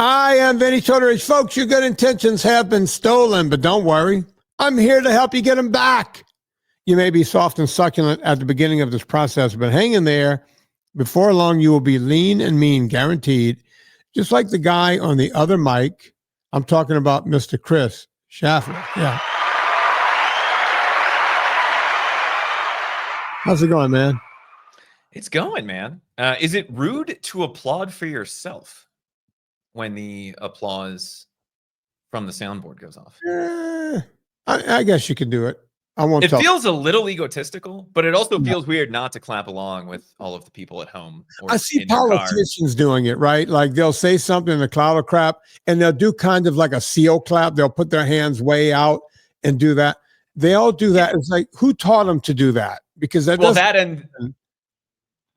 I am Vinnie Tortorich. Folks, your good intentions have been stolen, but don't worry. I'm here to help you get them back. You may be soft and succulent at the beginning of this process, but hang in there. Before long, you will be lean and mean, guaranteed. Just like the guy on the other mic. I'm talking about Mr. Chris Shaffer. Yeah. How's it going, man? It's going, man. Is it rude to applaud for yourself when the applause from the soundboard goes off? I guess you can do it. I won't. It feels a little egotistical, but it also feels weird not to clap along with all of the people at home. Or I see politicians doing it, right? Like they'll say something in a cloud of crap, and they'll do kind of like a seal clap. They'll put their hands way out and do that. They all do that. It's like, who taught them to do that? Because that and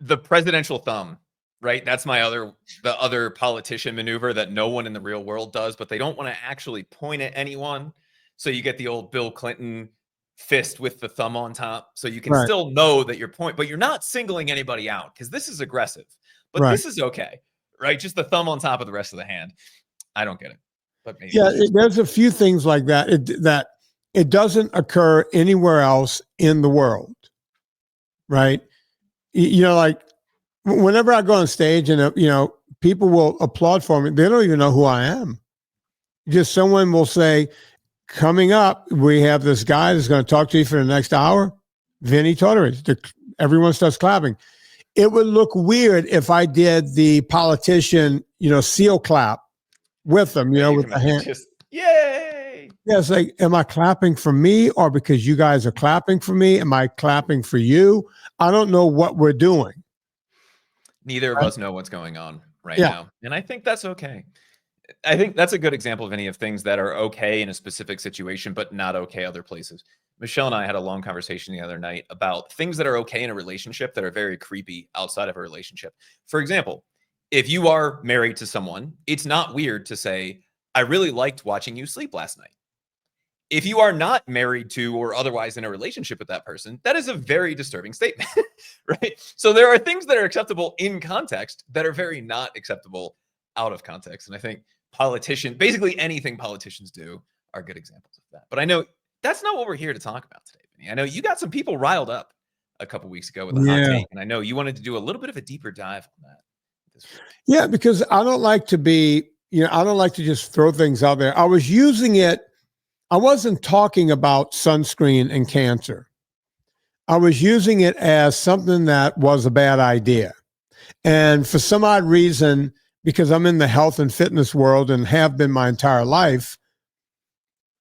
the presidential thumb, right? That's the other politician maneuver that no one in the real world does, but they don't want to actually point at anyone. So you get the old Bill Clinton fist with the thumb on top, so you can still know that you're but you're not singling anybody out, because this is aggressive, but this is okay, right? Just the thumb on top of the rest of the hand. I don't get it, but maybe there's a few things like that that it doesn't occur anywhere else in the world, right? You know, like whenever I go on stage and people will applaud for me, they don't even know who I am. Just someone will say, coming up, we have this guy that's going to talk to you for the next hour, Vinnie Tortorich. Everyone starts clapping. It would look weird if I did the politician, seal clap with them, with the hand. Just, yay! Yeah, it's like, am I clapping for me or because you guys are clapping for me? Am I clapping for you? I don't know what we're doing. Neither of us know what's going on right now. And I think that's okay. I think that's a good example, Vinny, of things that are okay in a specific situation, but not okay other places. Michelle and I had a long conversation the other night about things that are okay in a relationship that are very creepy outside of a relationship. For example, if you are married to someone, it's not weird to say, I really liked watching you sleep last night. If you are not married to or otherwise in a relationship with that person, that is a very disturbing statement, right? So there are things that are acceptable in context that are very not acceptable out of context. And I think basically anything politicians do are good examples of that. But I know that's not what we're here to talk about today, Vinny. I know you got some people riled up a couple weeks ago with a hot take, and I know you wanted to do a little bit of a deeper dive on that this week. Yeah, because I don't like to be, I don't like to just throw things out there. I was using it. I wasn't talking about sunscreen and cancer. I was using it as something that was a bad idea. And for some odd reason, because I'm in the health and fitness world and have been my entire life,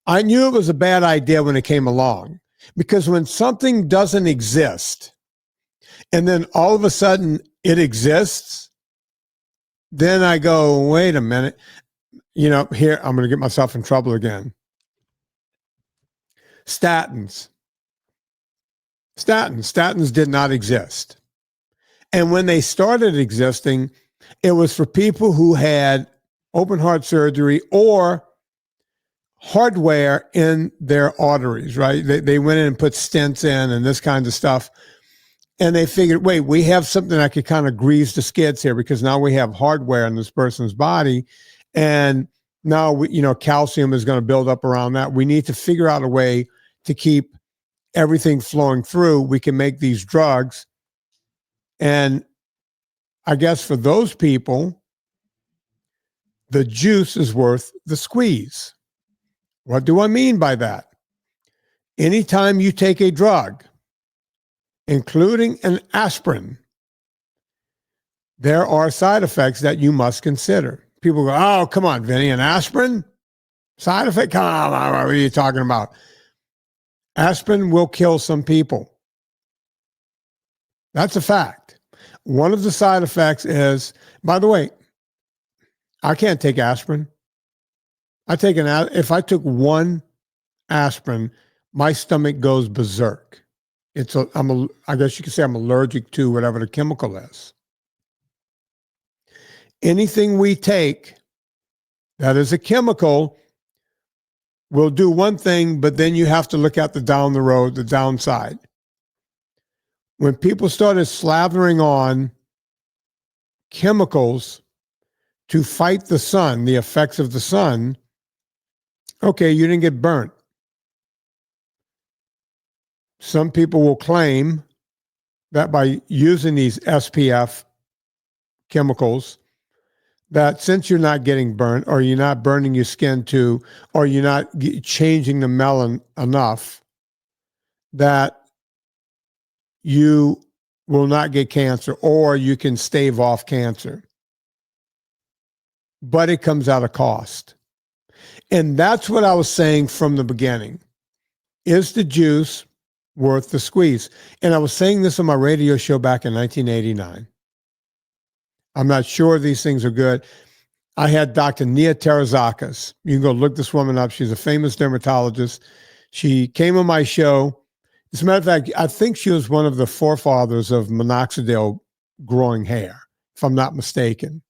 I knew it was a bad idea when it came along. Because when something doesn't exist, and then all of a sudden it exists, then I go, wait a minute, here, I'm going to get myself in trouble again. Statins did not exist. And when they started existing, it was for people who had open heart surgery or hardware in their arteries, right? They went in and put stents in and this kind of stuff. And they figured, wait, we have something that could kind of grease the skids here, because now we have hardware in this person's body. And now, calcium is going to build up around that. We need to figure out a way to keep everything flowing through. We can make these drugs. And I guess for those people, the juice is worth the squeeze. What do I mean by that? Anytime you take a drug, including an aspirin, there are side effects that you must consider. People go, oh, come on, Vinny, an aspirin? Side effect? Come on, what are you talking about? Aspirin will kill some people. That's a fact. One of the side effects is, by the way, I can't take aspirin. If I took one aspirin, my stomach goes berserk. I guess you could say I'm allergic to whatever the chemical is. Anything we take that is a chemical will do one thing, but then you have to look at the downside. When people started slathering on chemicals to fight the sun, the effects of the sun, okay, you didn't get burnt. Some people will claim that by using these SPF chemicals, that since you're not getting burnt, or you're not burning your skin to, or you're not changing the melanin enough, that you will not get cancer, or you can stave off cancer. But it comes at a cost. And that's what I was saying from the beginning. Is the juice worth the squeeze? And I was saying this on my radio show back in 1989. I'm not sure these things are good. I had Dr. Nia Terazakis. You can go look this woman up. She's a famous dermatologist. She came on my show. As a matter of fact, I think she was one of the forefathers of minoxidil growing hair, if I'm not mistaken.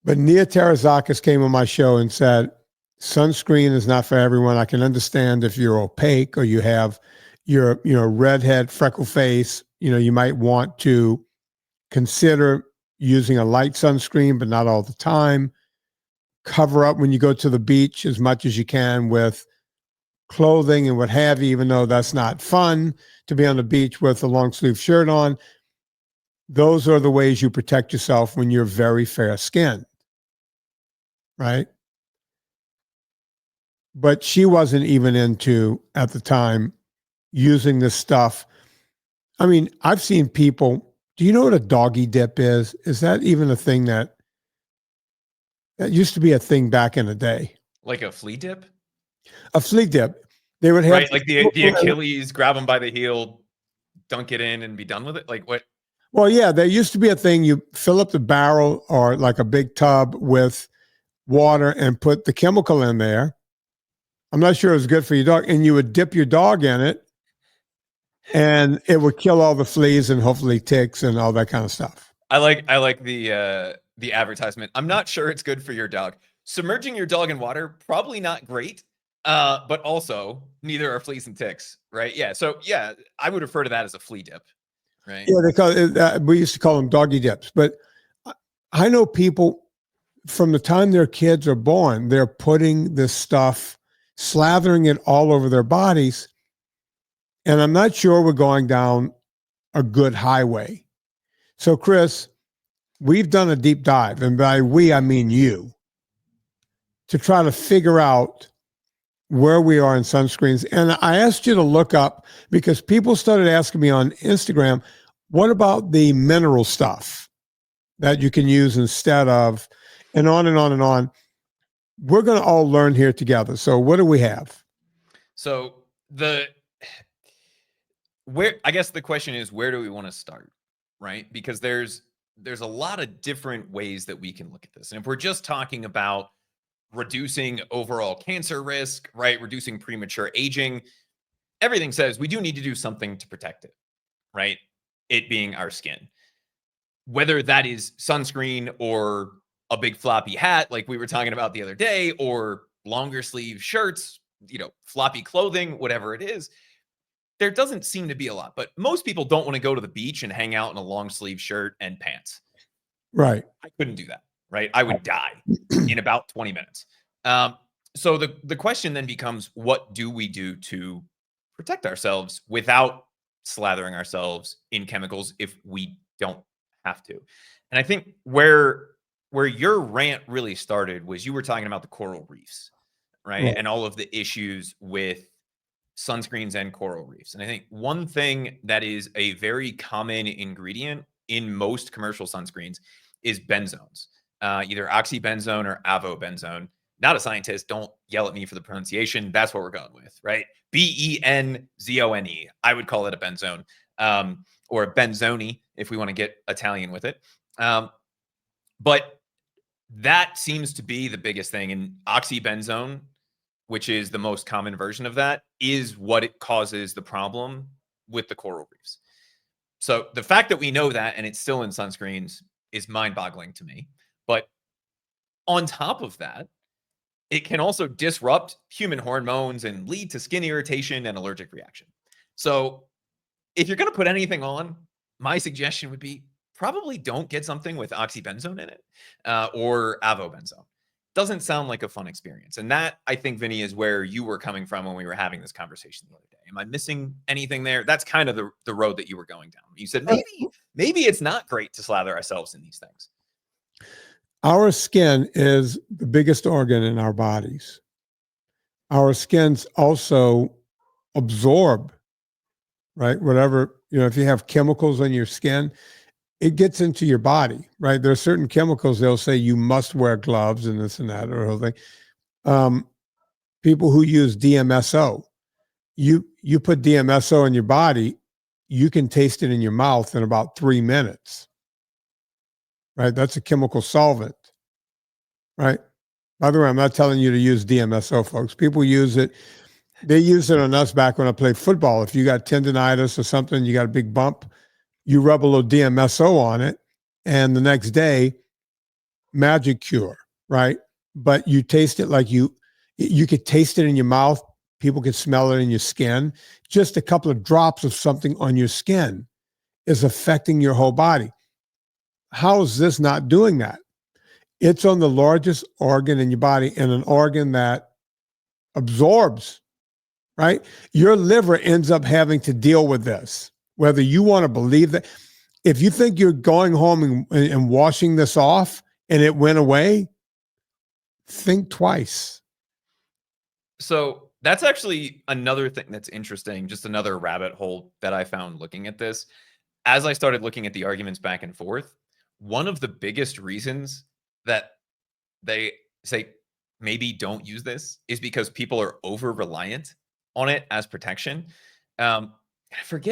But Nia Terazakis came on my show and said, sunscreen is not for everyone. I can understand if you're opaque or you have your, redhead, freckle face, you might want to consider using a light sunscreen, but not all the time. Cover up when you go to the beach as much as you can with clothing and what have you, even though that's not fun to be on the beach with a long sleeve shirt on. Those are the ways you protect yourself when you're very fair skinned, right? But she wasn't even into, at the time, using this stuff. I mean, I've seen people, do you know what a doggy dip is? Is that even a thing that used to be a thing back in the day? Like a flea dip? A flea dip. They would have right, like the Achilles, grab them by the heel, dunk it in and be done with it. Like what? Well, yeah, there used to be a thing. You fill up the barrel or like a big tub with water and put the chemical in there. I'm not sure it was good for your dog. And you would dip your dog in it and it would kill all the fleas and hopefully ticks and all that kind of stuff. I like the advertisement. I'm not sure it's good for your dog. Submerging your dog in water, probably not great. But also neither are fleas and ticks, right? Yeah. So yeah, I would refer to that as a flea dip, right? Yeah, they call it, we used to call them doggy dips. But I know people from the time their kids are born, they're putting this stuff, slathering it all over their bodies. And I'm not sure we're going down a good highway. So, Chris, we've done a deep dive, and by we, I mean you, to try to figure out where we are in sunscreens. And I asked you to look up, because people started asking me on Instagram, what about the mineral stuff that you can use instead of, and on and on and on. We're going to all learn here together. So what do we have? So I guess the question is, where do we want to start? Right? Because there's a lot of different ways that we can look at this. And if we're just talking about reducing overall cancer risk, right? Reducing premature aging, everything says we do need to do something to protect it, right? It being our skin. Whether that is sunscreen or a big floppy hat, like we were talking about the other day, or longer sleeve shirts, floppy clothing, whatever it is, there doesn't seem to be a lot. But most people don't want to go to the beach and hang out in a long sleeve shirt and pants. Right. I couldn't do that, right? I would die in about 20 minutes. So the question then becomes, what do we do to protect ourselves without slathering ourselves in chemicals if we don't have to? And I think where your rant really started was you were talking about the coral reefs, right? And all of the issues with sunscreens and coral reefs. And I think one thing that is a very common ingredient in most commercial sunscreens is benzones, either oxybenzone or avobenzone. Not a scientist. Don't yell at me for the pronunciation. That's what we're going with, right? Benzone. I would call it a benzone, or a benzone if we want to get Italian with it. But that seems to be the biggest thing. And oxybenzone, which is the most common version of that, is what it causes the problem with the coral reefs. So the fact that we know that and it's still in sunscreens is mind-boggling to me. But on top of that, it can also disrupt human hormones and lead to skin irritation and allergic reaction. So if you're going to put anything on, my suggestion would be probably don't get something with oxybenzone in it or avobenzone. Doesn't sound like a fun experience. And that, I think, Vinny, is where you were coming from when we were having this conversation the other day. Am I missing anything there? That's kind of the road that you were going down. You said maybe it's not great to slather ourselves in these things. Our skin is the biggest organ in our bodies. Our skins also absorb, right? Whatever, if you have chemicals on your skin, it gets into your body, right? There are certain chemicals they'll say you must wear gloves and this and that or whole thing. People who use DMSO, you put DMSO in your body, you can taste it in your mouth in about 3 minutes, right? That's a chemical solvent, right? By the way, I'm not telling you to use DMSO, folks. People use it. They use it on us back when I played football. If you got tendonitis or something, you got a big bump, you rub a little DMSO on it, and the next day, magic cure, right? But you taste it like you could taste it in your mouth. People can smell it in your skin. Just a couple of drops of something on your skin is affecting your whole body. How is this not doing that? It's on the largest organ in your body and an organ that absorbs, right? Your liver ends up having to deal with this, whether you want to believe that. If you think you're going home and washing this off and it went away, think twice. So that's actually another thing that's interesting, just another rabbit hole that I found looking at this. As I started looking at the arguments back and forth, one of the biggest reasons that they say maybe don't use this is because people are over reliant on it as protection. I think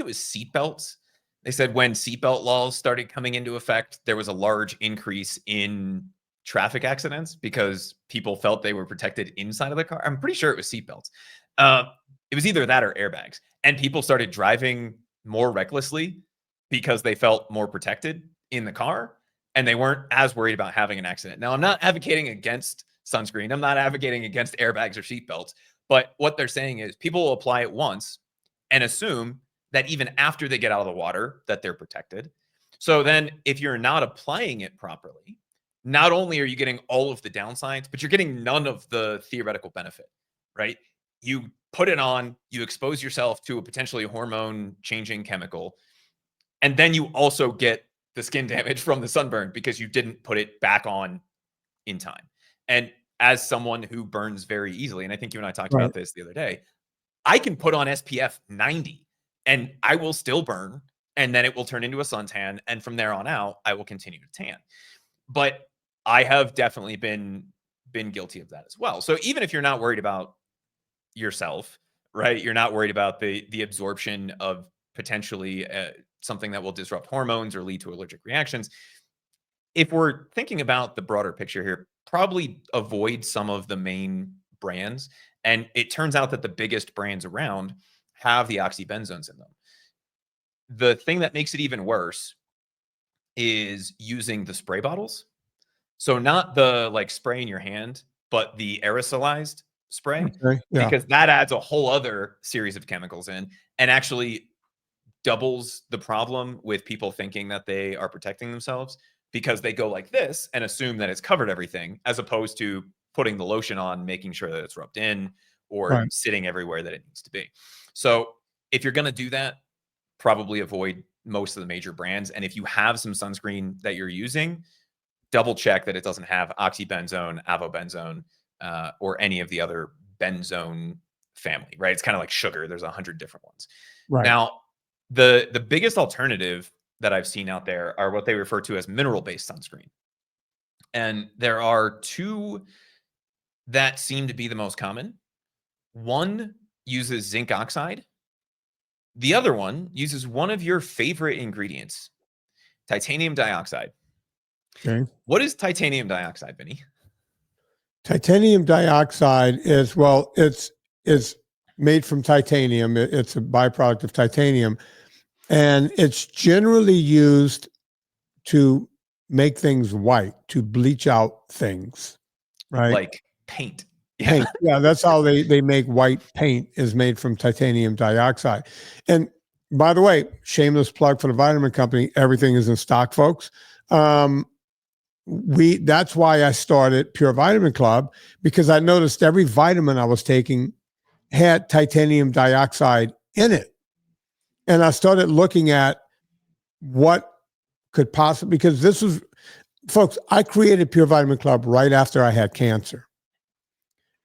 it was seatbelts. They said when seatbelt laws started coming into effect, there was a large increase in traffic accidents because people felt they were protected inside of the car. I'm pretty sure it was seatbelts. It was either that or airbags. And people started driving more recklessly because they felt more protected in the car and they weren't as worried about having an accident. Now, I'm not advocating against sunscreen. I'm not advocating against airbags or seatbelts. But what they're saying is people will apply it once and assume that even after they get out of the water, that they're protected. So then if you're not applying it properly, not only are you getting all of the downsides, but you're getting none of the theoretical benefit, right? You put it on, you expose yourself to a potentially hormone changing chemical, and then you also get the skin damage from the sunburn because you didn't put it back on in time. And as someone who burns very easily, and I think you and I talked about this the other day, I can put on SPF 90 and I will still burn, and then it will turn into a suntan. And from there on out, I will continue to tan. But I have definitely been guilty of that as well. So even if you're not worried about yourself, right? You're not worried about the absorption of potentially something that will disrupt hormones or lead to allergic reactions. If we're thinking about the broader picture here, probably avoid some of the main brands. And it turns out that the biggest brands around have the oxybenzones in them. The thing that makes it even worse is using the spray bottles. So not the like spray in your hand, but the aerosolized spray, because that adds a whole other series of chemicals in and actually doubles the problem with people thinking that they are protecting themselves because they go like this and assume that it's covered everything, as opposed to putting the lotion on, making sure that it's rubbed in or sitting everywhere that it needs to be. So if you're going to do that, probably avoid most of the major brands. And if you have some sunscreen that you're using, double check that it doesn't have oxybenzone, avobenzone, or any of the other benzone family, right? It's kind of like sugar. There's 100 different ones. Now, the biggest alternative that I've seen out there are what they refer to as mineral-based sunscreen. And there are two that seem to be the most common. One uses zinc oxide. The other one uses one of your favorite ingredients, titanium dioxide. Okay. What is titanium dioxide, Vinny? Titanium dioxide is, well, it's made from titanium. It's a byproduct of titanium. And it's generally used to make things white, to bleach out things, right? Like paint. Paint. Yeah, that's how they make white paint, is made from titanium dioxide. And by the way, shameless plug for the vitamin company. Everything is in stock, folks. That's why I started Pure Vitamin Club, because I noticed every vitamin I was taking had titanium dioxide in it. And I started looking at what could possibly, because this was, folks, I created Pure Vitamin Club right after I had cancer.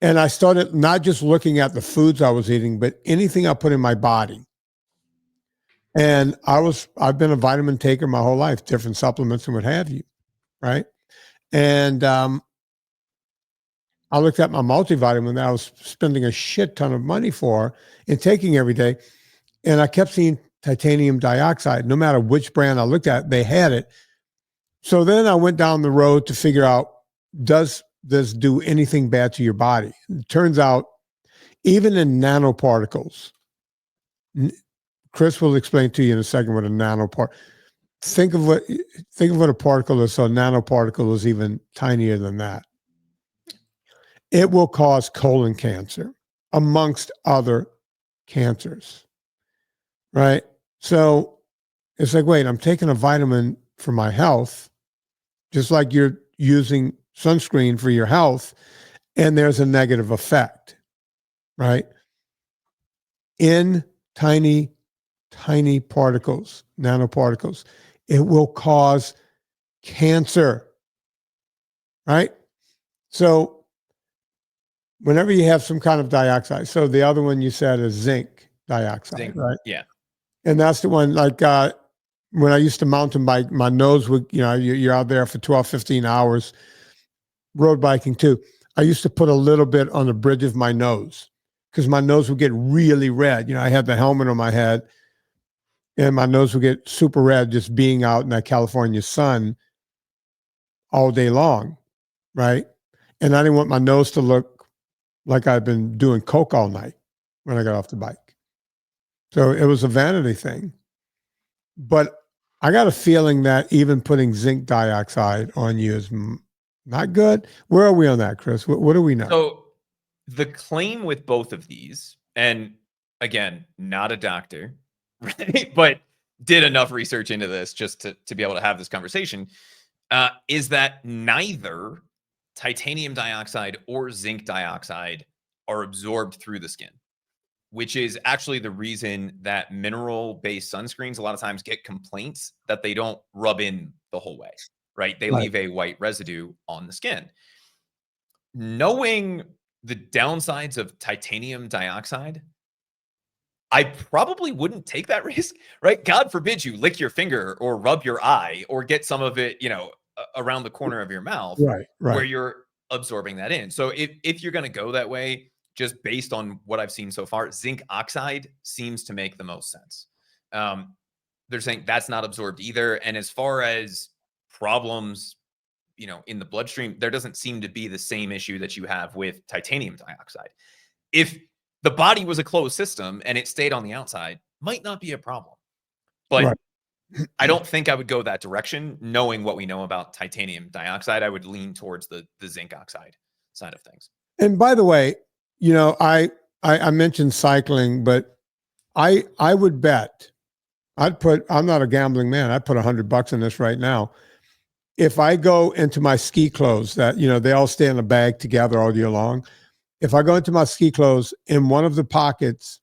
And I started not just looking at the foods I was eating, but anything I put in my body. And I've been a vitamin taker my whole life, different supplements and what have you, right? And I looked at my multivitamin that I was spending a shit ton of money for and taking every day. And I kept seeing titanium dioxide. No matter which brand I looked at, they had it. So then I went down the road to figure out, does this do anything bad to your body? It turns out, even in nanoparticles, Chris will explain to you in a second what a nanopart. Think of what a particle is. So a nanoparticle is even tinier than that. It will cause colon cancer, amongst other cancers, right? So it's like, wait, I'm taking a vitamin for my health, just like you're using sunscreen for your health, and there's a negative effect, right? In tiny particles, nanoparticles, it will cause cancer, right? So whenever you have some kind of dioxide, so the other one you said is zinc dioxide, right? Yeah. And that's the one, like when I used to mountain bike, my nose would, you're out there for 12, 15 hours, road biking too. I used to put a little bit on the bridge of my nose because my nose would get really red. I had the helmet on my head and my nose would get super red just being out in that California sun all day long, right? And I didn't want my nose to look like I'd been doing coke all night when I got off the bike. So it was a vanity thing. But I got a feeling that even putting zinc dioxide on you is not good. Where are we on that, Chris? What do we know? So the claim with both of these, and again, not a doctor, right? But did enough research into this just to be able to have this conversation, is that neither titanium dioxide or zinc dioxide are absorbed through the skin, which is actually the reason that mineral-based sunscreens a lot of times get complaints that they don't rub in the whole way, right? They leave a white residue on the skin. Knowing the downsides of titanium dioxide, I probably wouldn't take that risk, right? God forbid you lick your finger or rub your eye or get some of it, around the corner of your mouth, Right. where you're absorbing that in. So if you're going to go that way, just based on what I've seen so far, zinc oxide seems to make the most sense. They're saying that's not absorbed either. And as far as problems, in the bloodstream, there doesn't seem to be the same issue that you have with titanium dioxide. If the body was a closed system and it stayed on the outside, might not be a problem. But I don't think I would go that direction. Knowing what we know about titanium dioxide, I would lean towards the zinc oxide side of things. And by the way, I mentioned cycling, but I would bet I'm not a gambling man. I'd put $100 in this right now. If I go into my ski clothes that, they all stay in a bag together all year long. If I go into my ski clothes, in one of the pockets,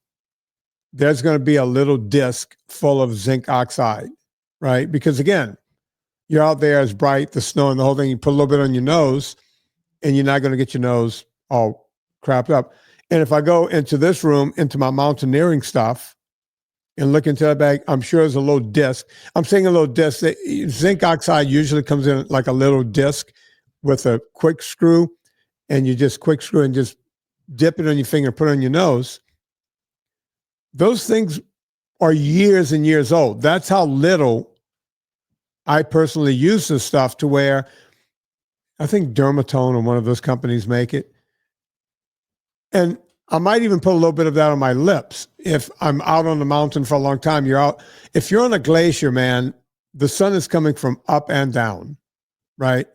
there's going to be a little disc full of zinc oxide, right? Because again, you're out there, it's bright, the snow and the whole thing, you put a little bit on your nose and you're not going to get your nose all crapped up. And if I go into this room, into my mountaineering stuff, and look into that bag, I'm sure there's a little disc. I'm saying a little disc. Zinc oxide usually comes in like a little disc with a quick screw, and you just quick screw and just dip it on your finger, put it on your nose. Those things are years and years old. That's how little I personally use this stuff, to where I think Dermatone or one of those companies make it. And I might even put a little bit of that on my lips. If I'm out on the mountain for a long time, if you're on a glacier, man, the sun is coming from up and down, right?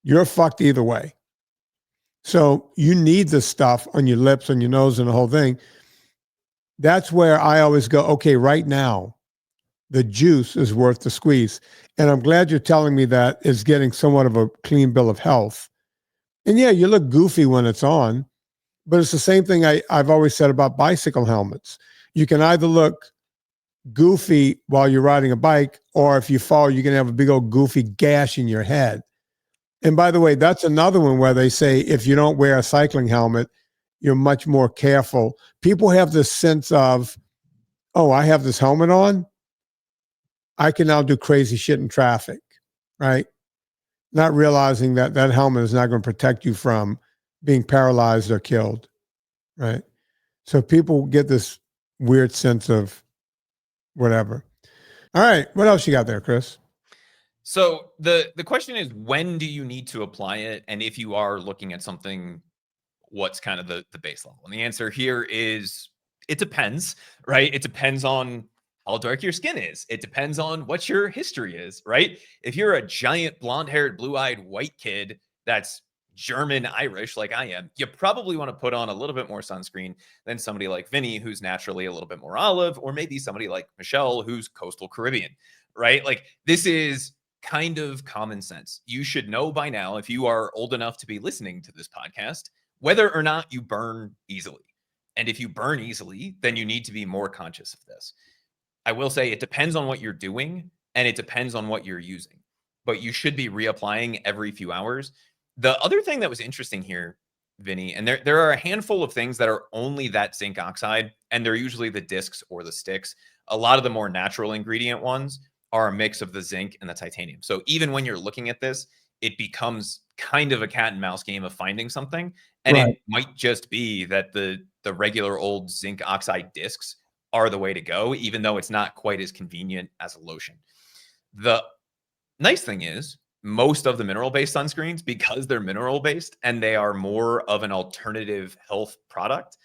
You're fucked either way. So you need this stuff on your lips, on your nose, and the whole thing. That's where I always go, okay, right now, the juice is worth the squeeze. And I'm glad you're telling me that it's getting somewhat of a clean bill of health. And yeah, you look goofy when it's on, but it's the same thing I've always said about bicycle helmets. You can either look goofy while you're riding a bike, or if you fall, you can have a big old goofy gash in your head. And by the way, that's another one where they say if you don't wear a cycling helmet, you're much more careful. People have this sense of, oh, I have this helmet on, I can now do crazy shit in traffic, right? Not realizing that that helmet is not going to protect you from being paralyzed or killed, right? So people get this weird sense of whatever. All right, what else you got there, Chris? So the question is, when do you need to apply it? And if you are looking at something, what's kind of the base level? And the answer here is it depends, right? It depends on how dark your skin is. It depends on what your history is, right? If you're a giant blonde-haired, blue-eyed white kid that's German Irish like I am, you probably want to put on a little bit more sunscreen than somebody like Vinny, who's naturally a little bit more olive, or maybe somebody like Michelle, who's coastal Caribbean, right? Like this is kind of common sense. You should know by now, if you are old enough to be listening to this podcast, whether or not you burn easily. And if you burn easily, then you need to be more conscious of this. I will say it depends on what you're doing and it depends on what you're using, but you should be reapplying every few hours. The other thing that was interesting here, Vinny, and there are a handful of things that are only that zinc oxide, and they're usually the discs or the sticks. A lot of the more natural ingredient ones are a mix of the zinc and the titanium. So even when you're looking at this, it becomes kind of a cat and mouse game of finding something. And Right. it might just be that the regular old zinc oxide discs are the way to go, even though it's not quite as convenient as a lotion. The nice thing is most of the mineral-based sunscreens, because they're mineral-based and they are more of an alternative health product,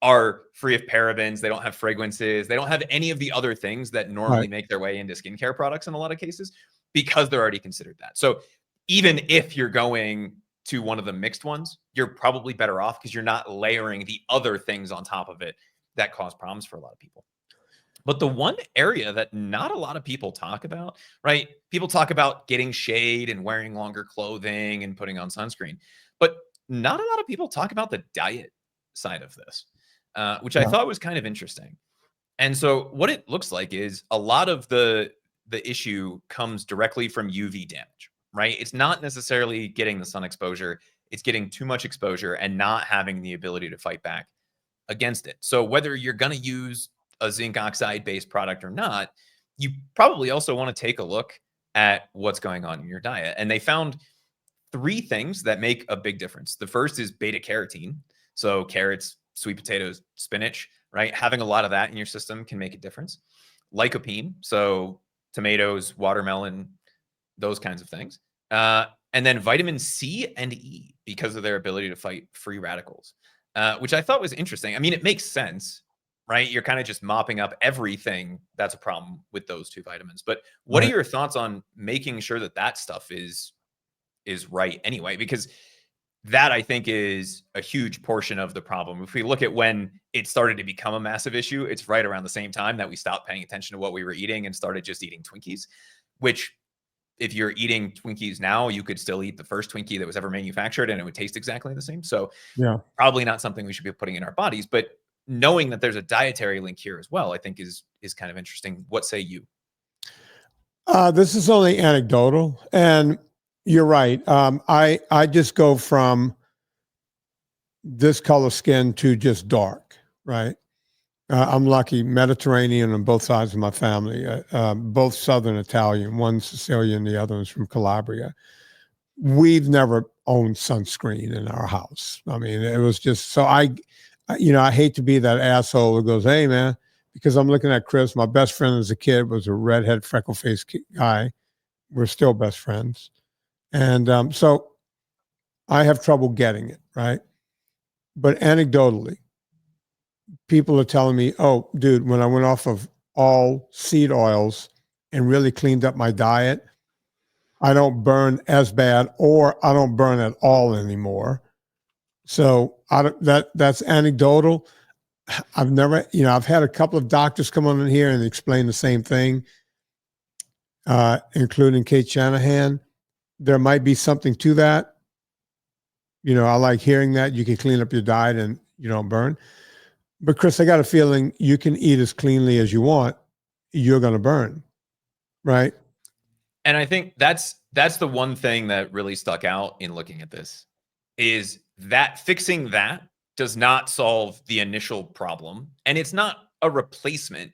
are free of parabens. They don't have fragrances. They don't have any of the other things that normally Right. make their way into skincare products in a lot of cases, because they're already considered that. So even if you're going to one of the mixed ones, you're probably better off because you're not layering the other things on top of it that cause problems for a lot of people. But the one area that not a lot of people talk about, right? People talk about getting shade and wearing longer clothing and putting on sunscreen, but not a lot of people talk about the diet side of this, which I Yeah. thought was kind of interesting. And so what it looks like is a lot of the issue comes directly from UV damage, right? It's not necessarily getting the sun exposure, it's getting too much exposure and not having the ability to fight back against it. So whether you're going to use a zinc oxide based product or not, you probably also want to take a look at what's going on in your diet. And they found three things that make a big difference. The first is beta carotene. So carrots, sweet potatoes, spinach, right? Having a lot of that in your system can make a difference. Lycopene, so tomatoes, watermelon, those kinds of things. And then vitamin C and E, because of their ability to fight free radicals, which I thought was interesting. I mean, it makes sense, right? You're kind of just mopping up everything that's a problem with those two vitamins. But what are Right. your thoughts on making sure that that stuff is right anyway? Because that, I think, is a huge portion of the problem. If we look at when it started to become a massive issue, it's right around the same time that we stopped paying attention to what we were eating and started just eating Twinkies, which if you're eating Twinkies now, you could still eat the first Twinkie that was ever manufactured and it would taste exactly the same. So Yeah. probably not something we should be putting in our bodies, but knowing that there's a dietary link here as well, I think is kind of interesting. What say you? This is only anecdotal, and you're right. I just go from this color skin to just dark, right? I'm lucky, Mediterranean on both sides of my family, both Southern Italian, one Sicilian, the other one's from Calabria. We've never owned sunscreen in our house. I mean, it was just so I hate to be that asshole who goes, "Hey, man," because I'm looking at Chris. My best friend as a kid was a redhead, freckle-faced guy. We're still best friends, and so I have trouble getting it right. But anecdotally, people are telling me, "Oh, dude, when I went off of all seed oils and really cleaned up my diet, I don't burn as bad, or I don't burn at all anymore." So that's anecdotal. I've never, I've had a couple of doctors come on in here and explain the same thing, including Kate Shanahan. There might be something to that. I like hearing that you can clean up your diet and you don't burn. But Chris, I got a feeling you can eat as cleanly as you want. You're going to burn, right? And I think that's the one thing that really stuck out in looking at this is that fixing that does not solve the initial problem. And it's not a replacement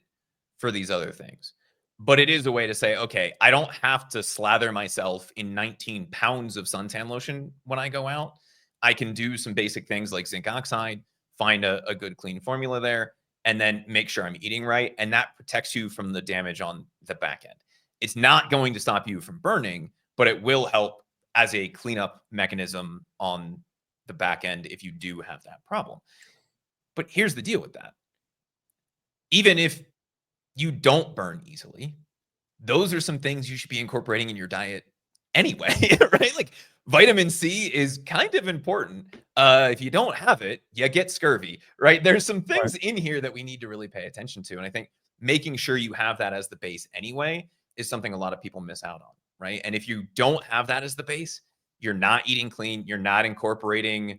for these other things. But it is a way to say, okay, I don't have to slather myself in 19 pounds of suntan lotion when I go out. I can do some basic things like zinc oxide, find a good clean formula there, and then make sure I'm eating right. And that protects you from the damage on the back end. It's not going to stop you from burning, but it will help as a cleanup mechanism on the back end if you do have that problem. But here's the deal with that. Even if you don't burn easily, those are some things you should be incorporating in your diet anyway, right? Like vitamin C is kind of important. If you don't have it, you get scurvy, right? There's some things in here that we need to really pay attention to. And I think making sure you have that as the base anyway is something a lot of people miss out on, right? And if you don't have that as the base, you're not eating clean, you're not incorporating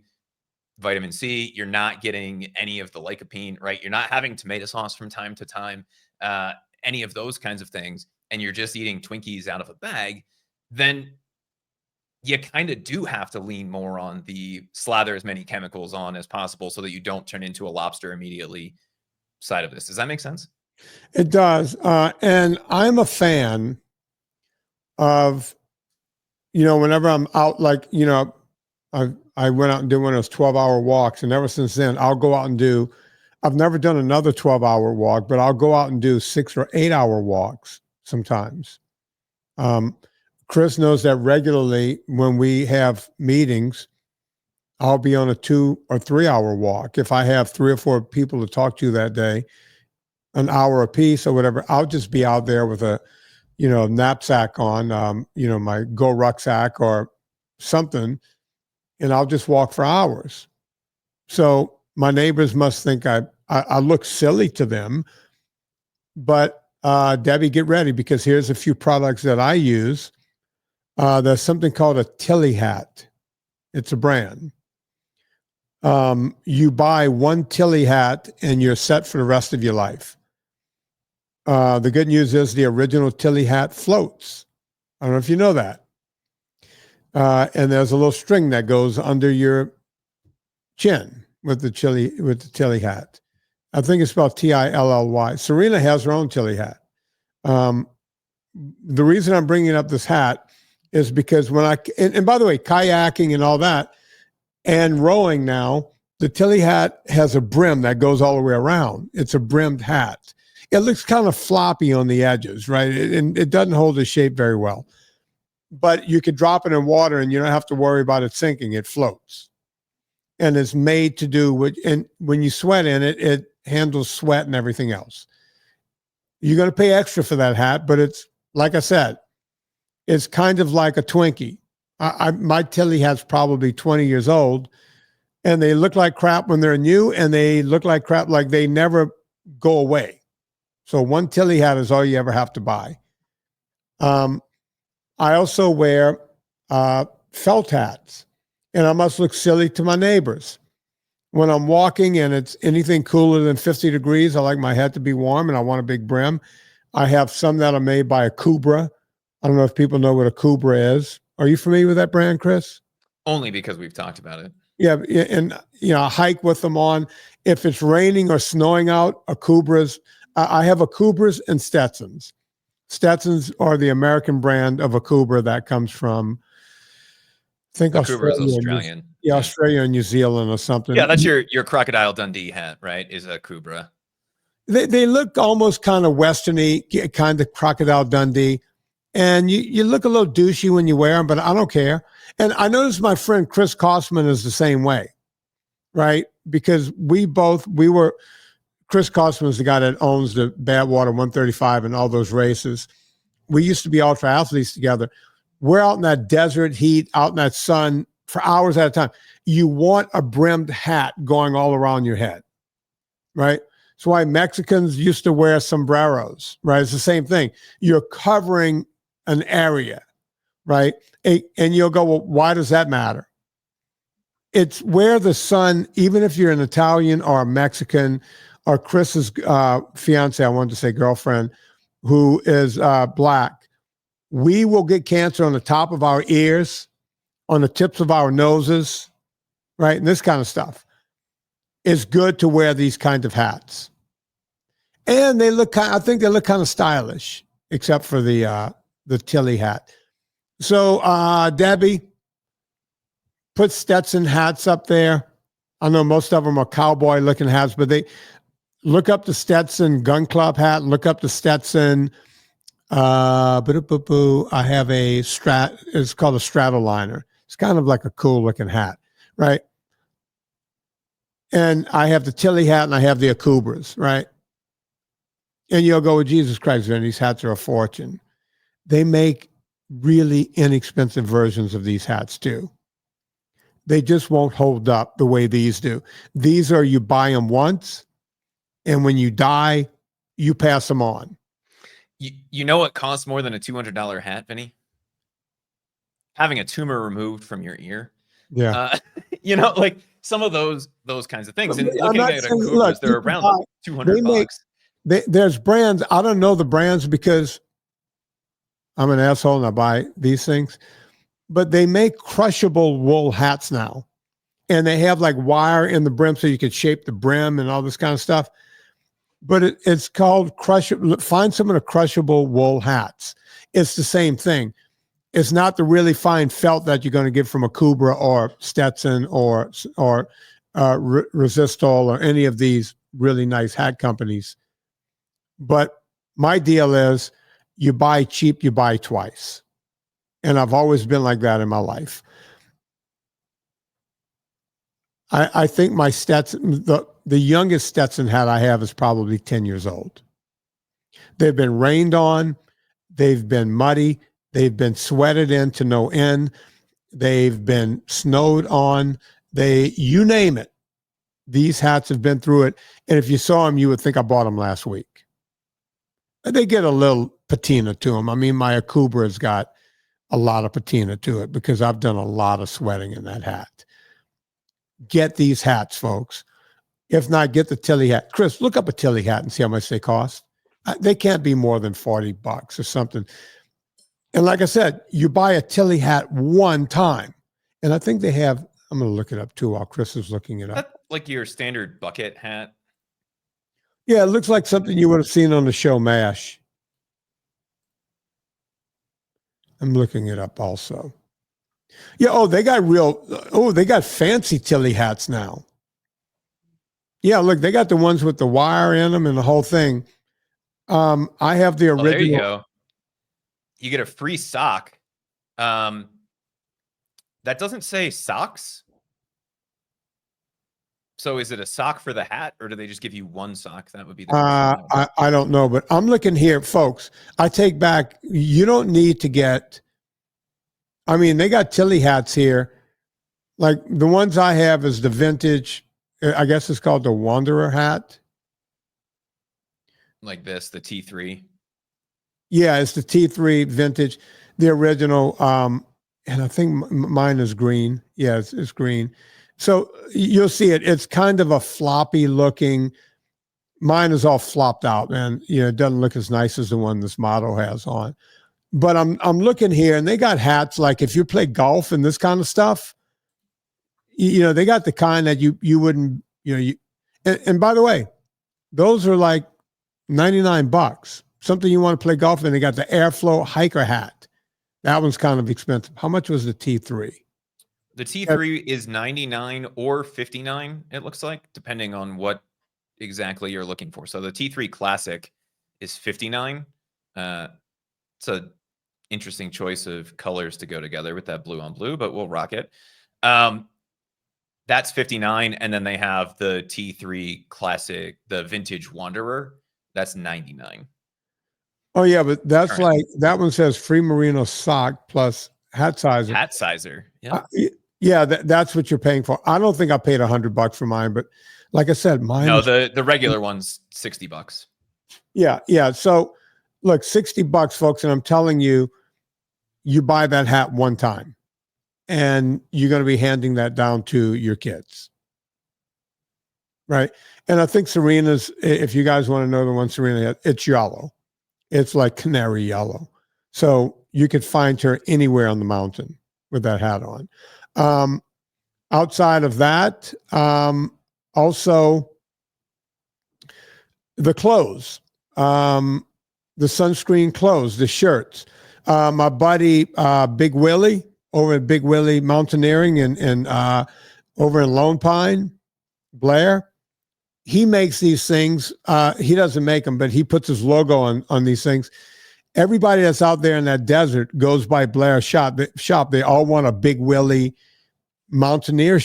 vitamin C, you're not getting any of the lycopene, right? You're not having tomato sauce from time to time, any of those kinds of things, and you're just eating Twinkies out of a bag, then you kind of do have to lean more on the slather as many chemicals on as possible so that you don't turn into a lobster immediately side of this. Does that make sense? It does. And I'm a fan of, whenever I'm out, like, I went out and did one of those 12-hour walks. And ever since then, I'll go out and I've never done another 12-hour walk, but I'll go out and do 6 or 8-hour walks sometimes. Chris knows that regularly when we have meetings, I'll be on a 2 or 3 hour walk. If I have 3 or 4 people to talk to that day, an hour a piece or whatever, I'll just be out there with a, knapsack on, my Go rucksack or something, and I'll just walk for hours. So my neighbors must think I look silly to them, but Debbie, get ready, because here's a few products that I use. There's something called a Tilly hat. It's a brand. You buy one Tilly hat and you're set for the rest of your life. The good news is the original Tilly hat floats. I don't know if you know that. And there's a little string that goes under your chin with the Tilly hat. I think it's spelled Tilly. Serena has her own Tilly hat. The reason I'm bringing up this hat is because and by the way, kayaking and all that and rowing now, the Tilly hat has a brim that goes all the way around. It's a brimmed hat. It looks kind of floppy on the edges, right? And it doesn't hold the shape very well. But you could drop it in water and you don't have to worry about it sinking. It floats. And it's made to do and when you sweat in it, it handles sweat and everything else. You're going to pay extra for that hat, but it's, like I said, it's kind of like a Twinkie. My Tilly hat's probably 20 years old, and they look like crap when they're new, and they look like crap like they never go away. So one Tilly hat is all you ever have to buy. I also wear felt hats, and I must look silly to my neighbors. When I'm walking and it's anything cooler than 50 degrees, I like my hat to be warm and I want a big brim. I have some that are made by a Kubra. I don't know if people know what a Kubra is. Are you familiar with that brand, Chris? Only because we've talked about it. Yeah, and I hike with them on. If it's raining or snowing out, a Kubra's. I have a Kubras and Stetsons. Stetsons are the American brand of a Kubra that comes from, I think, Australia. Australian. Yeah, Australia and New Zealand or something. Yeah, that's your Crocodile Dundee hat, right? Is a Kubra. They look almost kind of westerny, kind of Crocodile Dundee. And you look a little douchey when you wear them, but I don't care. And I noticed my friend Chris Kosman is the same way, right? Because Chris Kosman is the guy that owns the Badwater 135 and all those races. We used to be ultra athletes together. We're out in that desert heat, out in that sun for hours at a time. You want a brimmed hat going all around your head. right? That's why Mexicans used to wear sombreros, right? It's the same thing. You're covering an area, right? And you'll go, well, why does that matter? It's where the sun, even if you're an Italian or a Mexican or Chris's fiance, I wanted to say girlfriend, who is black, we will get cancer on the top of our ears, on the tips of our noses, right? And this kind of stuff. It's good to wear these kinds of hats. And they look I think they look kind of stylish, except for the Tilly hat. So Debbie, put Stetson hats up there. I know most of them are cowboy looking hats, but they look up the Stetson Gun Club hat, look up the Stetson I have it's called a Stratoliner. It's kind of like a cool looking hat, right? And I have the Tilly hat and I have the Akubras, right? And you'll go, Jesus Christ, Vinnie, these hats are a fortune. They make really inexpensive versions of these hats too. They just won't hold up the way these do. These are, you buy them once, and when you die, you pass them on. You know what costs more than a $200 hat, Vinny? Having a tumor removed from your ear. Yeah. Like some of those kinds of things. And looking at Akubras, they're around $200. There's brands. I don't know the brands because I'm an asshole and I buy these things, but they make crushable wool hats now, and they have like wire in the brim so you can shape the brim and all this kind of stuff. But it's called crushable. Find some of the crushable wool hats. It's the same thing. It's not the really fine felt that you're going to get from a Kubra or Stetson or Resistol or any of these really nice hat companies. But my deal is, you buy cheap, you buy twice. And I've always been like that in my life. I think my Stetson, the youngest Stetson hat I have is probably 10 years old. They've been rained on. They've been muddy. They've been sweated into no end. They've been snowed on. You name it. These hats have been through it. And if you saw them, you would think I bought them last week. They get a little patina to them. I mean, my Akubra's got a lot of patina to it because I've done a lot of sweating in that hat. Get these hats, folks. If not, get the Tilly hat. Chris, look up a Tilly hat and see how much they cost. They can't be more than $40 or something. And like I said, you buy a Tilly hat one time. And I think they have, I'm going to look it up too while Chris is looking it up. That's like your standard bucket hat. Yeah, it looks like something you would have seen on the show MASH. I'm looking it up also. Yeah, they got fancy Tilly hats now. Yeah, look, they got the ones with the wire in them and the whole thing. I have the original. There you go. You get a free sock. That doesn't say socks. So is it a sock for the hat, or do they just give you one sock? That would be the question. I don't know, but I'm looking here, folks. I take back, you don't need to get, I mean, they got Tilly hats here. Like the ones I have is the vintage, I guess it's called the Wanderer hat. Like this, the T3. Yeah, it's the T3 vintage, the original. And I think mine is green. Yeah, it's green. So you'll see it. It's kind of a floppy looking. Mine is all flopped out, man. It doesn't look as nice as the one this model has on. But I'm looking here, and they got hats like if you play golf and this kind of stuff. They got the kind that you wouldn't. And by the way, those are like $99. Something you want to play golf in. They got the Airflow hiker hat. That one's kind of expensive. How much was the T3? The T3 is $99 or $59, it looks like, depending on what exactly you're looking for. So the T3 Classic is $59. It's an interesting choice of colors to go together with that blue on blue, but we'll rock it. That's $59. And then they have the T3 Classic, the Vintage Wanderer. That's $99. Oh, yeah, but that's like, that one says free merino sock plus hat sizer. Hat sizer. Yeah. Yeah, that's what you're paying for. I don't think I paid $100 for mine, but Like I said, mine. No, the regular one's $60. Yeah. So look, $60, folks, and I'm telling you, you buy that hat one time, and you're going to be handing that down to your kids, right? And I think Serena's, if you guys want to know the one Serena had, it's yellow. It's like canary yellow. So you could find her anywhere on the mountain with that hat on. Outside of that, also the clothes, the sunscreen clothes, the shirts. My buddy, Big Willie, over at Big Willie Mountaineering and over in Lone Pine, Blair, he makes these things. He doesn't make them, but he puts his logo on these things. Everybody that's out there in that desert goes by Blair's shop. They all want a Big Willie Mountaineer,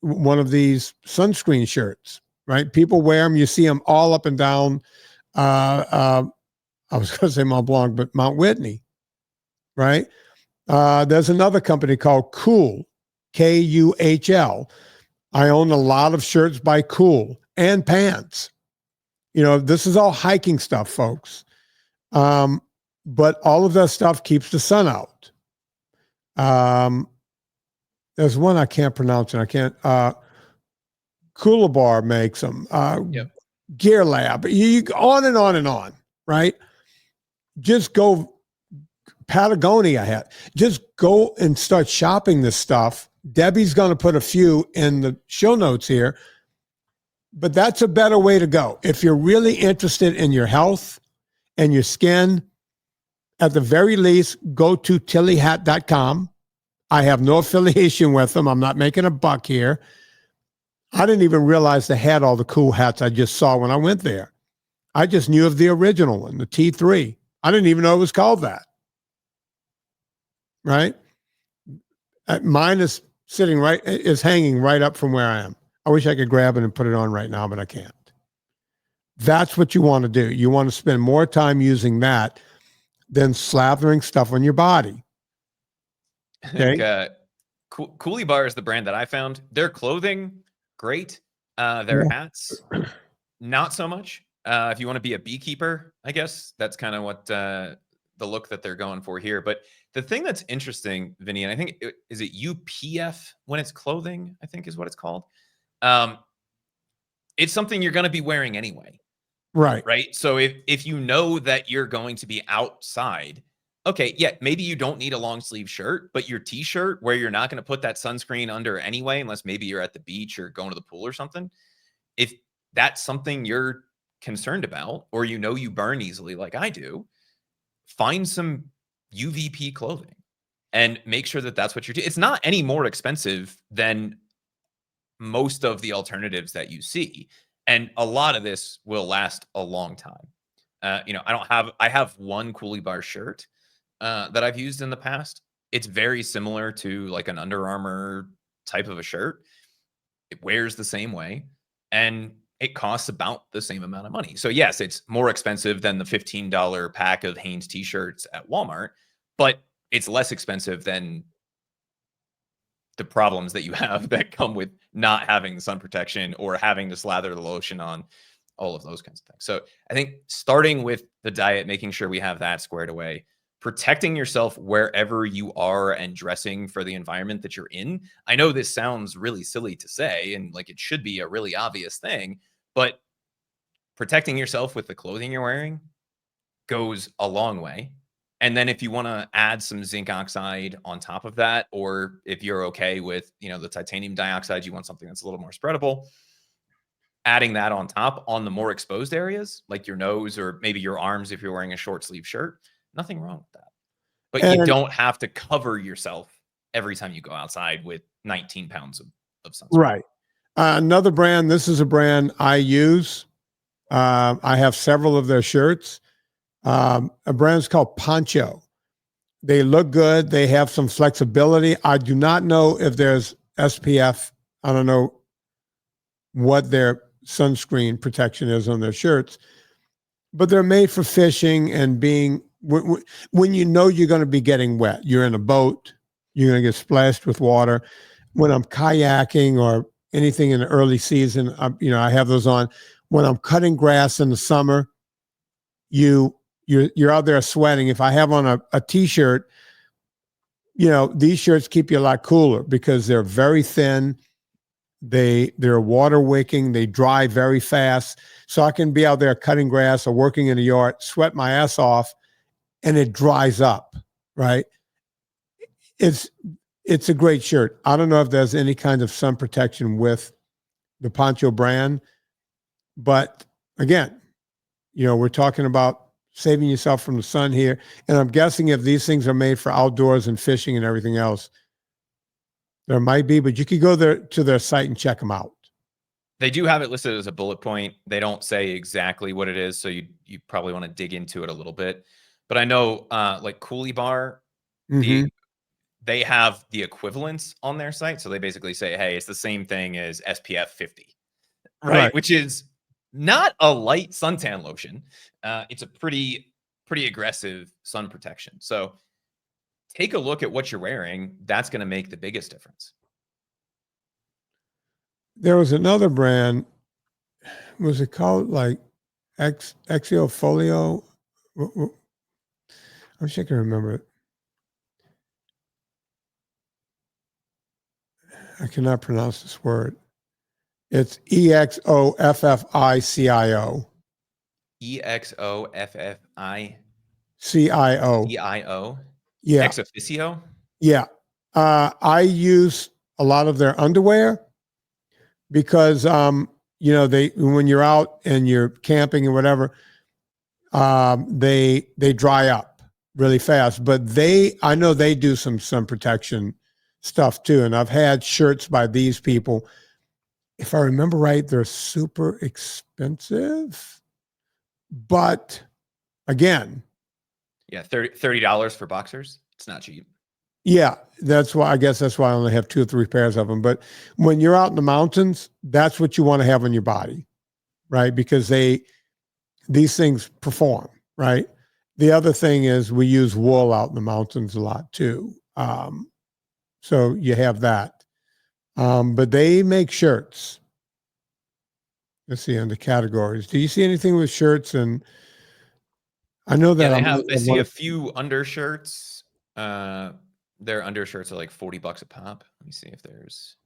one of these sunscreen shirts, right? People wear them. You see them all up and down. I was going to say Mont Blanc, but Mount Whitney, right? There's another company called Cool, Kuhl. I own a lot of shirts by Cool and pants. This is all hiking stuff, folks. But all of that stuff keeps the sun out. There's one I can't pronounce, and I can't. Coolabar makes them. Yep. Gear Lab. You on and on and on, right? Just go. Patagonia just go and start shopping this stuff. Debbie's going to put a few in the show notes here, but that's a better way to go. If you're really interested in your health and your skin, at the very least, go to tillyhat.com. I have no affiliation with them. I'm not making a buck here. I didn't even realize they had all the cool hats I just saw when I went there. I just knew of the original one, the T3. I didn't even know it was called that. Right? Mine is hanging right up from where I am. I wish I could grab it and put it on right now, but I can't. That's what you want to do. You want to spend more time using that than slathering stuff on your body. Okay? Coolie Bar is the brand that I found. Their clothing, great. Their hats, not so much. If you want to be a beekeeper, I guess that's kind of what the look that they're going for here. But the thing that's interesting, Vinny, and I think is it UPF when it's clothing, I think is what it's called. It's something you're going to be wearing anyway. Right. So if you know that you're going to be outside, okay, yeah, maybe you don't need a long sleeve shirt, but your t-shirt where you're not going to put that sunscreen under anyway, unless maybe you're at the beach or going to the pool or something. If that's something you're concerned about, or you burn easily like I do, find some UVP clothing and make sure that that's what you're doing. It's not any more expensive than most of the alternatives that you see. And a lot of this will last a long time. I have one Coolie Bar shirt that I've used in the past. It's very similar to like an Under Armour type of a shirt. It wears the same way and it costs about the same amount of money. So yes, it's more expensive than the $15 pack of Hanes t-shirts at Walmart, but it's less expensive than the problems that you have that come with not having the sun protection or having to slather the lotion on, all of those kinds of things. So I think starting with the diet, making sure we have that squared away, protecting yourself wherever you are and dressing for the environment that you're in. I know this sounds really silly to say, and like it should be a really obvious thing, but protecting yourself with the clothing you're wearing goes a long way. And then if you want to add some zinc oxide on top of that, or if you're okay with, the titanium dioxide, you want something that's a little more spreadable, adding that on top on the more exposed areas, like your nose or maybe your arms, if you're wearing a short sleeve shirt, nothing wrong with that. But you don't have to cover yourself every time you go outside with 19 pounds of sunscreen. Right. Another brand, this is a brand I use. I have several of their shirts. A brand's called Poncho. They look good. They have some flexibility. I do not know if there's SPF. I don't know what their sunscreen protection is on their shirts, but they're made for fishing and being, when you're going to be getting wet, you're in a boat, you're going to get splashed with water. When I'm kayaking or anything in the early season, I have those on. When I'm cutting grass in the summer, you're out there sweating. If I have on a t-shirt, these shirts keep you a lot cooler because they're very thin. They're water wicking. They dry very fast. So I can be out there cutting grass or working in the yard, sweat my ass off, and it dries up, right? It's a great shirt. I don't know if there's any kind of sun protection with the Poncho brand, but again, we're talking about saving yourself from the sun here. And I'm guessing if these things are made for outdoors and fishing and everything else, there might be, but you could go to their site and check them out. They do have it listed as a bullet point. They don't say exactly what it is, so you probably want to dig into it a little bit. But I know like Coolie Bar, they have the equivalents on their site. So they basically say, hey, it's the same thing as SPF 50, right? Which is not a light suntan lotion. It's a pretty aggressive sun protection. So take a look at what you're wearing. That's going to make the biggest difference. There was another brand. Was it called like Exio Folio? I wish I could remember it. I cannot pronounce this word. It's EXOFFICIO. EXOFFICIO. CIO. Yeah. Ex officio? Yeah. I use a lot of their underwear because, when you're out and you're camping and whatever, they dry up really fast. But I know they do some sun protection stuff too. And I've had shirts by these people. If I remember right, they're super expensive. But again, yeah, $30 for boxers. It's not cheap. Yeah, I guess that's why I only have 2 or 3 pairs of them. But when you're out in the mountains, that's what you want to have on your body, right? Because these things perform, right? The other thing is we use wool out in the mountains a lot too. So you have that. But they make shirts. Let's see under categories. Do you see anything with shirts? And I know that I see a few undershirts. Their undershirts are like $40 a pop. Let me see if there's.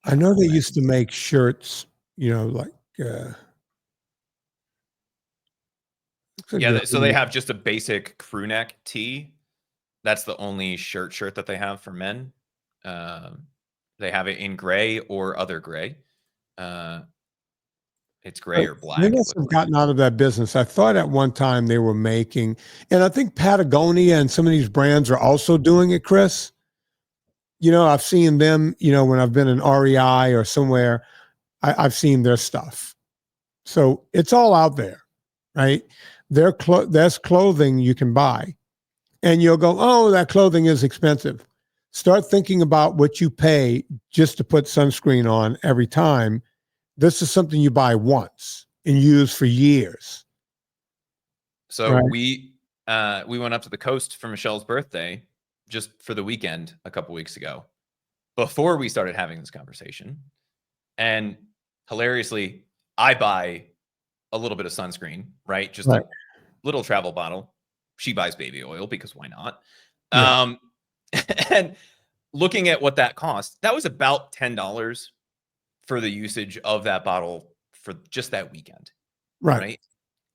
I know they used to make shirts, like. Yeah, so they have just a basic crew neck tee. That's the only shirt that they have for men. They have it in gray or other gray. It's gray or black. They must have gotten out of that business. I thought at one time they were making, and I think Patagonia and some of these brands are also doing it, Chris. I've seen them, when I've been in REI or somewhere, I've seen their stuff. So it's all out there, right? There's clothing you can buy. And you'll go, oh, that clothing is expensive. Start thinking about what you pay just to put sunscreen on every time. This is something you buy once and use for years. So right? we went up to the coast for Michelle's birthday just for the weekend a couple weeks ago before we started having this conversation. And hilariously, I buy a little bit of sunscreen, right? Just a little travel bottle. She buys baby oil because why not? Yeah. And looking at what that cost, that was about $10 for the usage of that bottle for just that weekend. Right?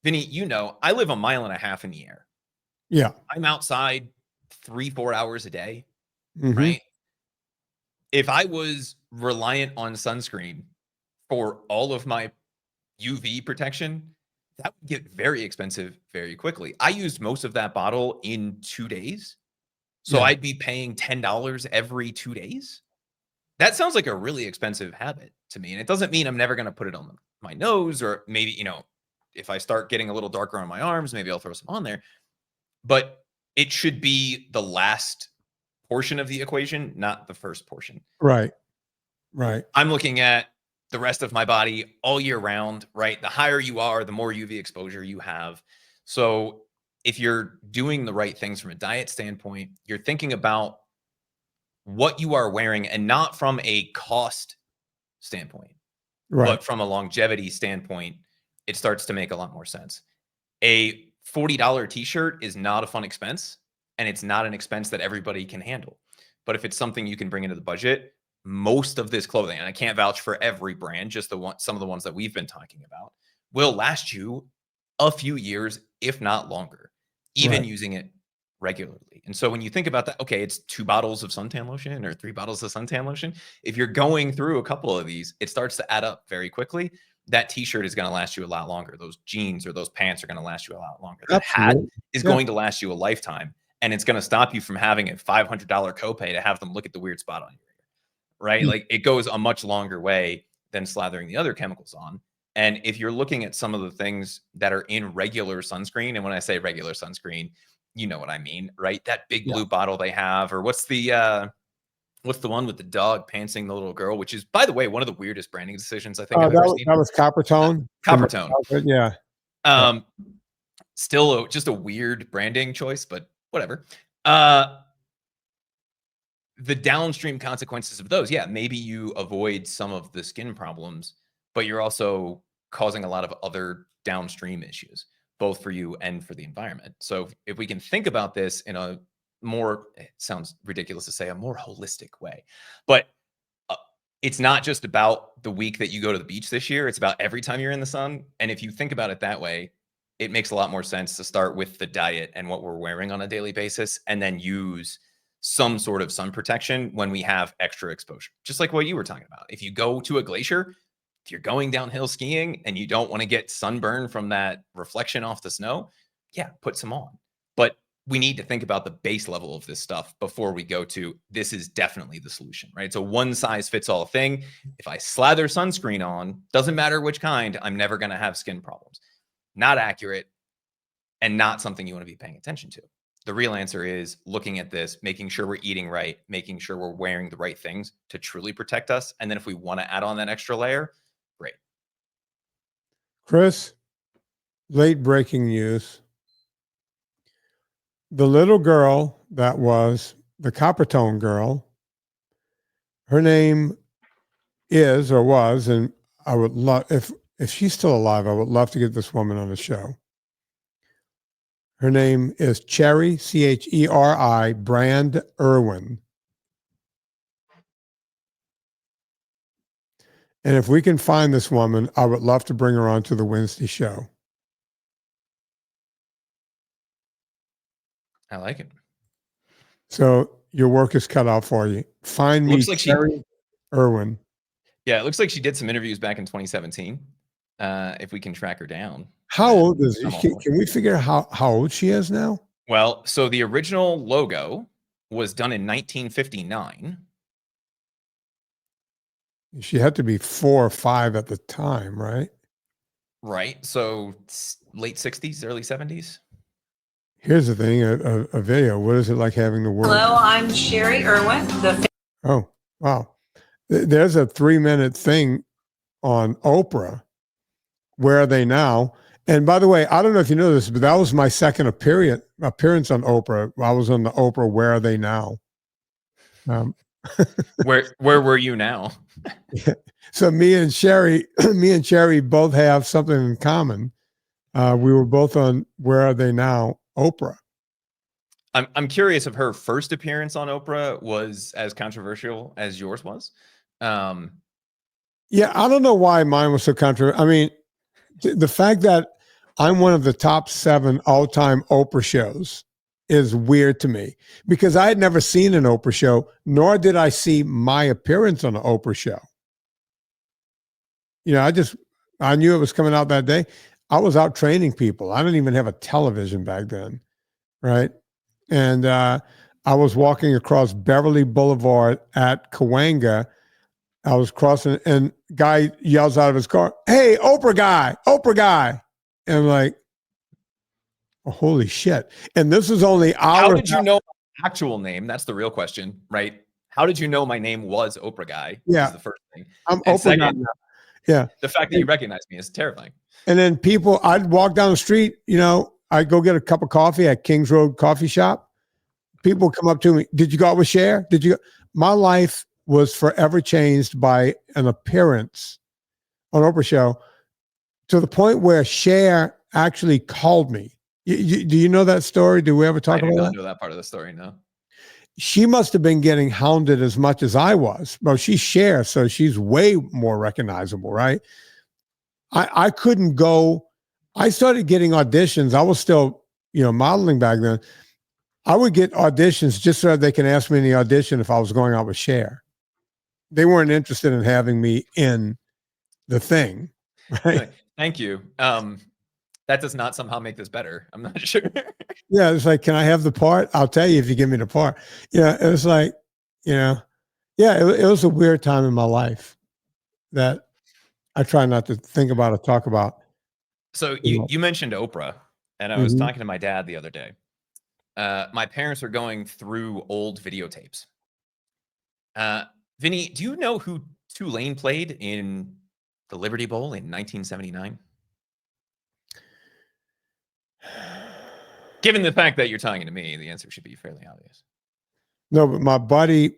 Vinny, I live 1.5 miles in the air. Yeah. I'm outside 3-4 hours a day. Right? If I was reliant on sunscreen for all of my UV protection, that would get very expensive very quickly. I used most of that bottle in 2 days. So I'd be paying $10 every 2 days. That sounds like a really expensive habit to me. And it doesn't mean I'm never going to put it on my nose, or maybe, if I start getting a little darker on my arms, maybe I'll throw some on there. But it should be the last portion of the equation, not the first portion. Right. I'm looking at the rest of my body all year round, right? The higher you are, the more UV exposure you have. So if you're doing the right things from a diet standpoint, you're thinking about what you are wearing and not from a cost standpoint. Right. But from a longevity standpoint, it starts to make a lot more sense. A $40 t-shirt is not a fun expense, and it's not an expense that everybody can handle. But if it's something you can bring into the budget, most of this clothing, and I can't vouch for every brand, just some of the ones that we've been talking about, will last you a few years, if not longer, even using it regularly. And so when you think about that, okay, it's 2 bottles of suntan lotion or 3 bottles of suntan lotion. If you're going through a couple of these, it starts to add up very quickly. That t-shirt is going to last you a lot longer. Those jeans or those pants are going to last you a lot longer. The hat is going to last you a lifetime, and it's going to stop you from having a $500 copay to have them look at the weird spot on your ear, right? Like, it goes a much longer way than slathering the other chemicals on. And if you're looking at some of the things that are in regular sunscreen, and when I say regular sunscreen, you know what I mean, right? That big blue bottle they have, or what's the one with the dog pantsing the little girl, which is, by the way, one of the weirdest branding decisions I think I've ever seen. That was Coppertone. Coppertone. Yeah. Still just a weird branding choice, but whatever. The downstream consequences of those, maybe you avoid some of the skin problems, but you're also causing a lot of other downstream issues, both for you and for the environment. So if we can think about this in a more, it sounds ridiculous to say, a more holistic way, but it's not just about the week that you go to the beach this year. It's about every time you're in the sun. And if you think about it that way, it makes a lot more sense to start with the diet and what we're wearing on a daily basis, and then use some sort of sun protection when we have extra exposure. Just like what you were talking about. If you go to a glacier, if you're going downhill skiing and you don't want to get sunburn from that reflection off the snow, put some on. But we need to think about the base level of this stuff before we go to, this is definitely the solution, right? It's a one size fits all thing. If I slather sunscreen on, doesn't matter which kind, I'm never going to have skin problems. Not accurate, and not something you want to be paying attention to. The real answer is looking at this, making sure we're eating right, making sure we're wearing the right things to truly protect us. And then if we want to add on that extra layer, great. Chris, late breaking news. The little girl that was the Coppertone girl, her name is or was, and I would love, if she's still alive, I would love to get this woman on the show. Her name is Cherry, Cheri, Brand Irwin. And if we can find this woman, I would love to bring her on to the Wednesday show. I like it. So your work is cut out for you. Find me Cherry Irwin. Yeah, it looks like she did some interviews back in 2017. If we can track her down. How old is she? Can we figure out how old she is now? Well, so the original logo was done in 1959. She had to be 4 or 5 at the time, right? Right. So late 60s, early 70s. Here's the thing, a video. What is it like having the word? Hello, I'm Cherry Irwin. Oh, wow. There's a 3-minute thing on Oprah. Where are they now? And by the way, I don't know if you know this, but that was my second appearance on Oprah. I was on the Oprah Where Are They Now? Where were you now? So me and Cherry both have something in common. We were both on Where Are They Now? Oprah. I'm curious if her first appearance on Oprah was as controversial as yours was. Yeah, I don't know why mine was so controversial. I mean, the fact that I'm one of the top 7 all-time Oprah shows is weird to me, because I had never seen an Oprah show, nor did I see my appearance on an Oprah show. You know, I knew it was coming out that day. I was out training people. I didn't even have a television back then, right? And I was walking across Beverly Boulevard at Cahuenga. I was crossing, and guy yells out of his car, "Hey, Oprah guy, Oprah guy." And I'm like, oh, holy shit. And this is only hours. How did you know my actual name? That's the real question, right? How did you know my name was Oprah guy? Yeah. Is the first thing. I'm Oprah second, guy now. Yeah. The fact that you recognize me is terrifying. And then I'd walk down the street, you know, I'd go get a cup of coffee at Kings Road Coffee Shop. People come up to me, "Did you go out with Cher? Did you?" My life was forever changed by an appearance on Oprah show, to the point where Cher actually called me. Do you know that story? Do we ever talk about that? I do not know that part of the story, no. She must have been getting hounded as much as I was. Well, she's Cher, so she's way more recognizable, right? I couldn't go. I started getting auditions. I was still, modeling back then. I would get auditions just so that they can ask me in the audition if I was going out with Cher. They weren't interested in having me in the thing, right? Thank you. That does not somehow make this better. I'm not sure. Yeah, it's like, can I have the part? I'll tell you if you give me the part. Yeah, it was like, it was a weird time in my life that I try not to think about or talk about. So you mentioned Oprah, and I was talking to my dad the other day. My parents are going through old videotapes. Vinny, do you know who Tulane played in the Liberty Bowl in 1979? Given the fact that you're talking to me, the answer should be fairly obvious. No, but my buddy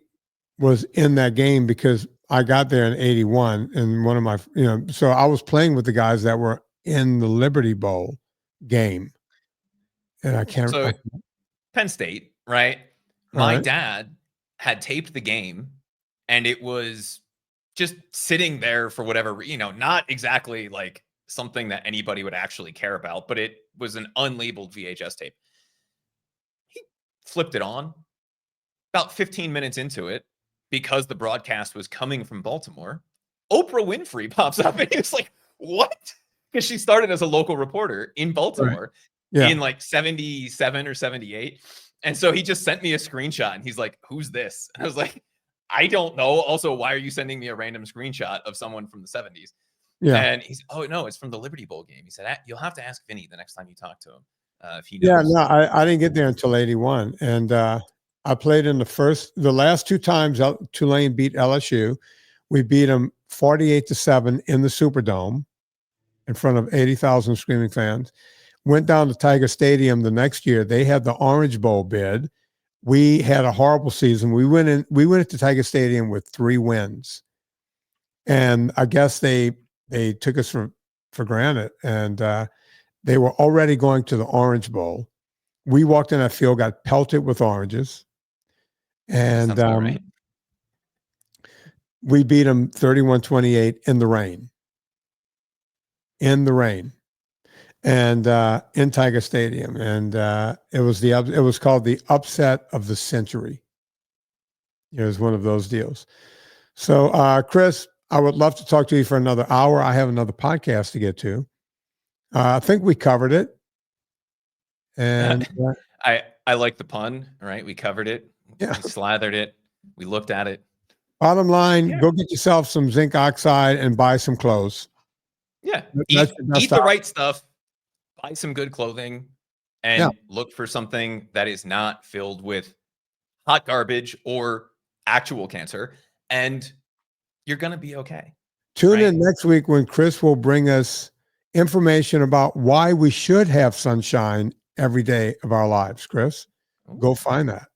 was in that game because I got there in 81, and one of my, so I was playing with the guys that were in the Liberty Bowl game. And I can't. So Penn State, right? My Right. dad had taped the game, and it was just sitting there for whatever, not exactly like something that anybody would actually care about, but it was an unlabeled VHS tape. He flipped it on about 15 minutes into it, because the broadcast was coming from Baltimore. Oprah Winfrey pops up, and he's like, what? Because she started as a local reporter in Baltimore in like 77 or 78. And so he just sent me a screenshot, and he's like, who's this? And I was like, I don't know. Also, why are you sending me a random screenshot of someone from the 70s? Yeah. And he's, oh, no, it's from the Liberty Bowl game. He said, you'll have to ask Vinny the next time you talk to him. If he knows. Yeah, no, I didn't get there until 81. And I played in the last two times Tulane beat LSU. We beat them 48-7 in the Superdome in front of 80,000 screaming fans. Went down to Tiger Stadium the next year. They had the Orange Bowl bid. We had a horrible season. We went into Tiger Stadium with 3 wins. And I guess they took us for granted. And they were already going to the Orange Bowl. We walked in that field, got pelted with oranges. And right. We beat them 31-28 in the rain. And in Tiger Stadium. And it was called the upset of the century. It was one of those deals. So, Chris, I would love to talk to you for another hour. I have another podcast to get to. I think we covered it. And I like the pun, right? We covered it. Yeah. We slathered it. We looked at it. Bottom line, go get yourself some zinc oxide and buy some clothes. Yeah. Eat the right stuff. Buy some good clothing, and look for something that is not filled with hot garbage or actual cancer, and you're going to be okay. Tune in next week when Chris will bring us information about why we should have sunshine every day of our lives. Chris, go find that.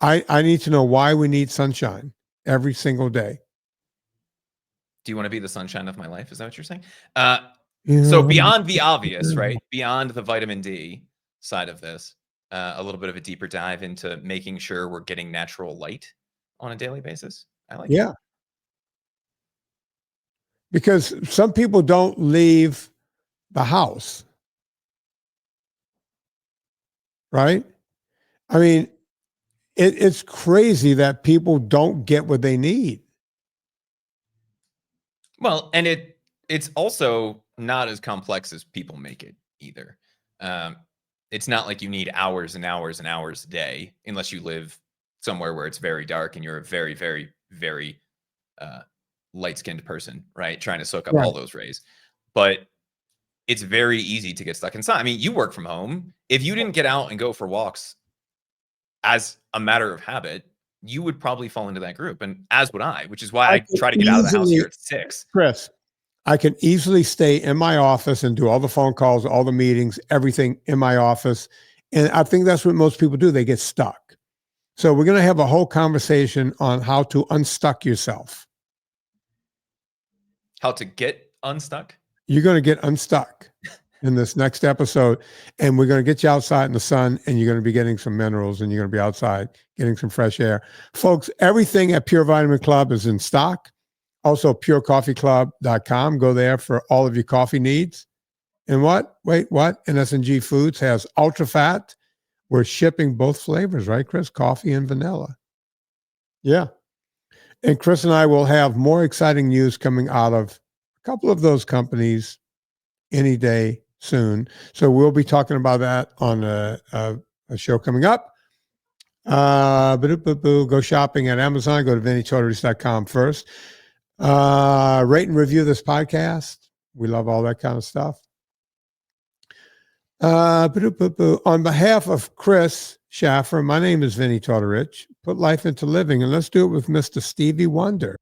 I need to know why we need sunshine every single day. Do you want to be the sunshine of my life? Is that what you're saying? So beyond the obvious, right? Beyond the vitamin D side of this, a little bit of a deeper dive into making sure we're getting natural light on a daily basis. I like it. Because some people don't leave the house. Right? I mean, it's crazy that people don't get what they need. Well, and it's also not as complex as people make it either. It's not like you need hours and hours and hours a day, unless you live somewhere where it's very dark and you're a very, very, very light-skinned person, right? Trying to soak up all those rays. But it's very easy to get stuck inside. I mean, you work from home. If you didn't get out and go for walks as a matter of habit, you would probably fall into that group. And as would I, which is why I try to get out of the house here at 6. Chris, I can easily stay in my office and do all the phone calls, all the meetings, everything in my office. And I think that's what most people do. They get stuck. So we're going to have a whole conversation on how to unstuck yourself. How to get unstuck? You're going to get unstuck in this next episode, and we're going to get you outside in the sun, and you're going to be getting some minerals, and you're going to be outside getting some fresh air. Folks, everything at Pure Vitamin Club is in stock. Also, purecoffeeclub.com. Go there for all of your coffee needs. And what? Wait, what? NSNG Foods has ultra fat. We're shipping both flavors, right, Chris? Coffee and vanilla. Yeah. And Chris and I will have more exciting news coming out of a couple of those companies any day soon. So we'll be talking about that on a show coming up. Go shopping at Amazon. Go to VinnieTortorich.com first. Rate and review this podcast. We love all that kind of stuff. On behalf of Chris Shaffer, my name is Vinnie Tortorich. Put life into living, and let's do it with Mr. Stevie Wonder.